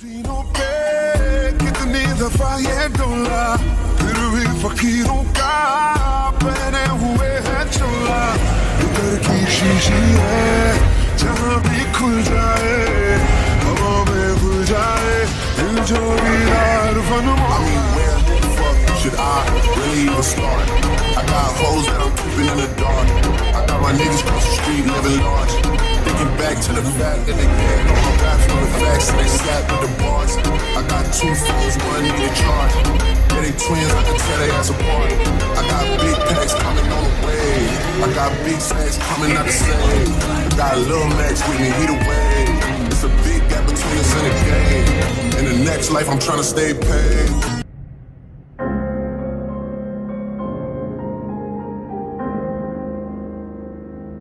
सीनों पे कितनी दफा ये डोला फिर भी फकीरों का पहने हुए है चोला उधर की शीशी है जहाँ भी खुल जाए हवा में घुल जाए दिल जो भी यार fun where the fuck should I really even start? I got hoes that I'm keeping in the dark. I got my niggas across the street living large. Thinking back to the fact that they can't on my back from the facts and they slap with the bars. I got 2 phones, one need a charge. Yeah, they twins, I can tell they ass apart. I got big packs coming on the way. I got big stacks coming out the same. I got Lil Max with me, he the way. It's a big gap between us and the game. In the next life, I'm trying to stay paid.